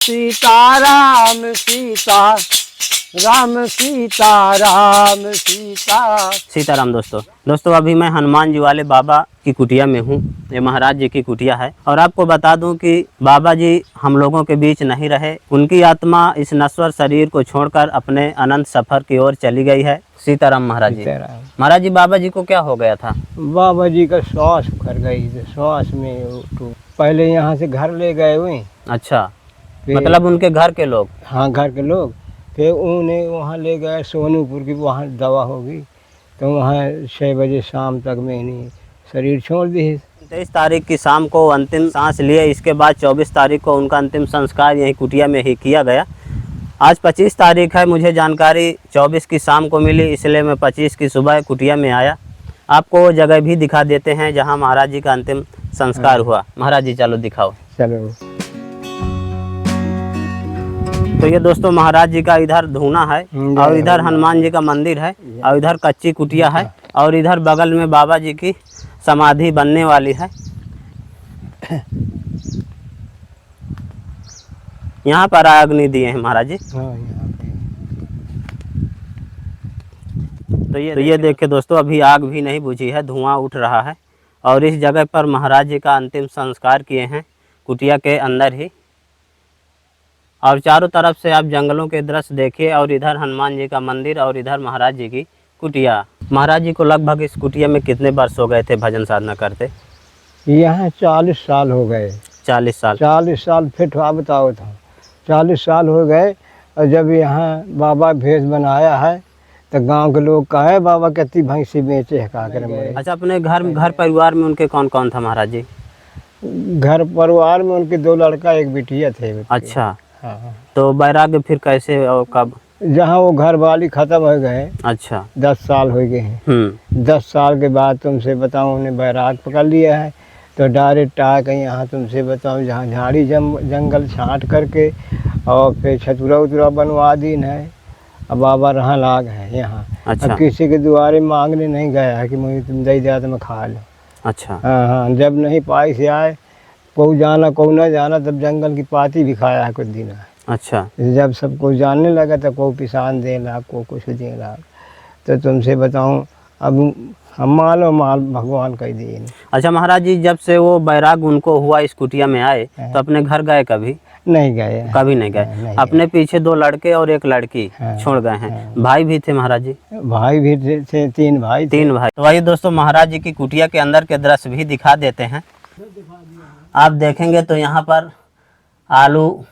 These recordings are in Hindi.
सीताराम सीता राम सीताराम सीता। सीताराम। दोस्तों अभी मैं हनुमान जी वाले बाबा की कुटिया में हूँ। ये महाराज जी की कुटिया है और आपको बता दूं कि बाबा जी हम लोगों के बीच नहीं रहे। उनकी आत्मा इस नश्वर शरीर को छोड़कर अपने अनंत सफर की ओर चली गई है। सीताराम महाराज जी। महाराज जी, बाबा जी को क्या हो गया था? बाबा जी का श्वास उखड़ गई, श्वास में तो पहले यहाँ से घर ले गए हुए। अच्छा, मतलब उनके घर के लोग? हाँ, घर के लोग। फिर उन्हें वहाँ ले गए सोनूपुर की, वहाँ दवा होगी तो वहाँ 6 बजे शाम तक मैंने शरीर छोड़ दी। 23 तारीख की शाम को अंतिम सांस लिए। इसके बाद 24 तारीख को उनका अंतिम संस्कार यहीं कुटिया में ही किया गया। आज 25 तारीख है, मुझे जानकारी 24 की शाम को मिली, इसलिए मैं 25 की सुबह कुटिया में आया। आपको वो जगह भी दिखा देते हैं जहां महाराज जी का अंतिम संस्कार हुआ। महाराज जी चलो दिखाओ। चलो। तो ये दोस्तों महाराज जी का इधर धूना है और इधर हनुमान जी का मंदिर है और इधर कच्ची कुटिया है और इधर बगल में बाबा जी की समाधि बनने वाली है। यहाँ पर अग्नि दिए हैं महाराज जी। हाँ, तो ये देखिए दोस्तों, अभी आग भी नहीं बुझी है, धुआं उठ रहा है और इस जगह पर महाराज जी का अंतिम संस्कार किए हैं कुटिया के अंदर ही। और चारों तरफ से आप जंगलों के दृश्य देखिए और इधर हनुमान जी का मंदिर और इधर महाराज जी की कुटिया। महाराज जी को लगभग इस कुटिया में कितने वर्ष हो गए थे भजन साधना करते? यहाँ 40 साल हो गए। 40 साल? 40 साल फिर बताओ था। 40 साल हो गए और जब यहाँ बाबा भेष बनाया है तो गांव के लोग कहे बाबा कितनी भैंसी बेचे है का कर। अच्छा, अपने घर परिवार में उनके कौन कौन था महाराज जी? घर परिवार में उनके 2 लड़का 1 बिटिया थे। अच्छा। हाँ। तो बैराग्य फिर कैसे और कब? जहाँ वो घर वाली खत्म हो गए। अच्छा। 10 साल हो गए हैं। 10 साल के बाद तुमसे बताऊँ उन्हें बैराग पकड़ लिया है तो डायरेक्ट आके यहाँ तुमसे बताऊँ जहाँ झाड़ी जंगल छांट करके और फिर छतुरा उतरा बनवा दीन है। अब बाबा रहा लाग है यहाँ। अच्छा। अब किसी के द्वारे मांगने नहीं गया है कि मुझे तुम दे दिया तो मैं खा लो। अच्छा। हाँ, जब नहीं पाई से आए को जाना को न जाना, तब जंगल की पाती भी खाया है कुछ दिन। अच्छा। जब सबको जानने लगा तो को पिसान दे लाग, को कुछ दे लाग। तो तुमसे बताऊँ अब हम माल भगवान कह दिए। अच्छा महाराज जी, जब से वो बैराग उनको हुआ इस कुटिया में आए तो अपने घर गए कभी? नहीं गए। कभी नहीं गए। अपने पीछे 2 लड़के और 1 लड़की छोड़ गए हैं। भाई भी थे महाराज जी? भाई भी थे, 3 भाई। 3 भाई। तो वही दोस्तों महाराज जी की कुटिया के अंदर के दृश्य भी दिखा देते हैं। आप देखेंगे तो यहाँ पर आलू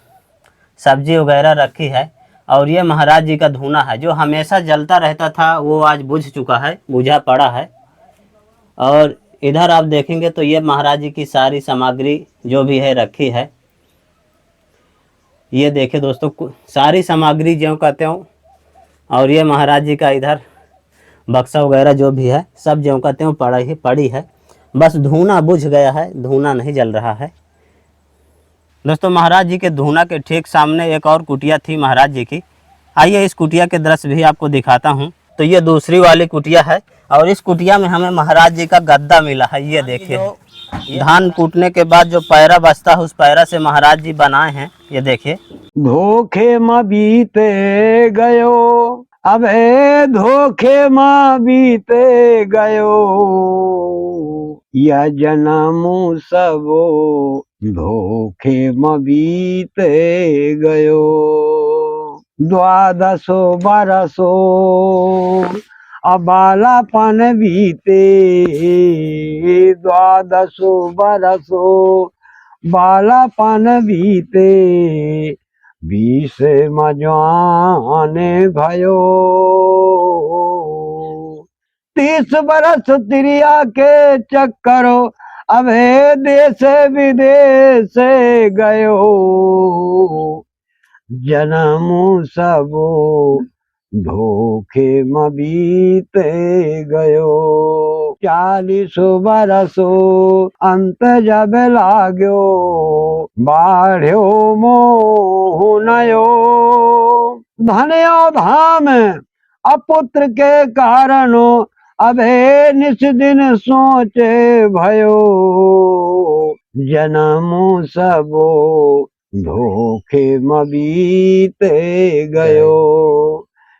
सब्जी वगैरह रखी है और ये महाराज जी का धूना है जो हमेशा जलता रहता था, वो आज बुझ चुका है, बुझा पड़ा है। और इधर आप देखेंगे तो ये महाराज जी की सारी सामग्री जो भी है रखी है। ये देखिए दोस्तों, सारी सामग्री जो कहते हो। और ये महाराज जी का इधर बक्सा वगैरह जो भी है सब जो कहते हो पड़ी है। बस धूना बुझ गया है, धूना नहीं जल रहा है। दोस्तों महाराज जी के धूना के ठीक सामने एक और कुटिया थी महाराज जी की। आइए इस कुटिया के दृश्य भी आपको दिखाता हूँ। तो ये दूसरी वाली कुटिया है और इस कुटिया में हमें महाराज जी का गद्दा मिला है। ये देखिए, धान कूटने के बाद जो पैरा बचता है उस पैरा से महाराज जी बनाए हैं। ये देखिए। धोखे में बीते गयो, अबे धोखे में बीते गयो, यह जन्म सबो धोखे में बीते गयो। 12 बरसो अबालापन बीते, 12 बरसो बालापन बीते, 20 मजवाने भयो। 30 बरस तिरिया के चक्करो, अबे देश विदेश गयो, जन्म सबो धोखे में बीते गयो। 40 बरसो अंत जब लाग्यो, बाढ़्यो मोह नयो, धन्यो धाम अपुत्र के कारणो, अबे निस दिन सोचे भयो, जन्म सबो धोखे में बीते गयो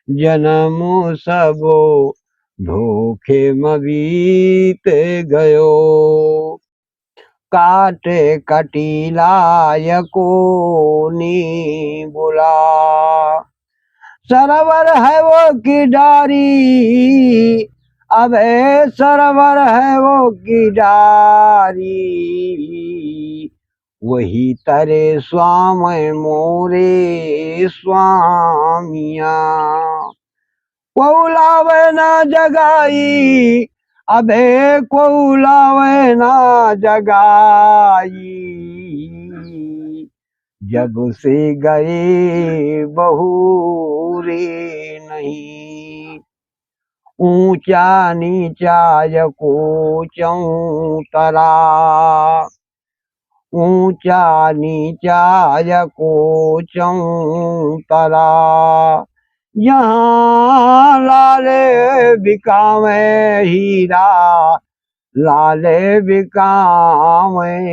जन्म सबो धोखे में बीते गयो काटे कटीलाय को नी बुला सरवर है वो की डारी अबे सरवर है वो की डारी वही तरे स्वामी मोरे स्वामिया कोलावे ना जगाई अबे कोलावे ना जगाई जब से गए बहू रे नहीं ऊंचा नीचा को चौतरा ऊंचा नीचा को चौतरा यहाँ लाले बिकावे हीरा लाले बिकावे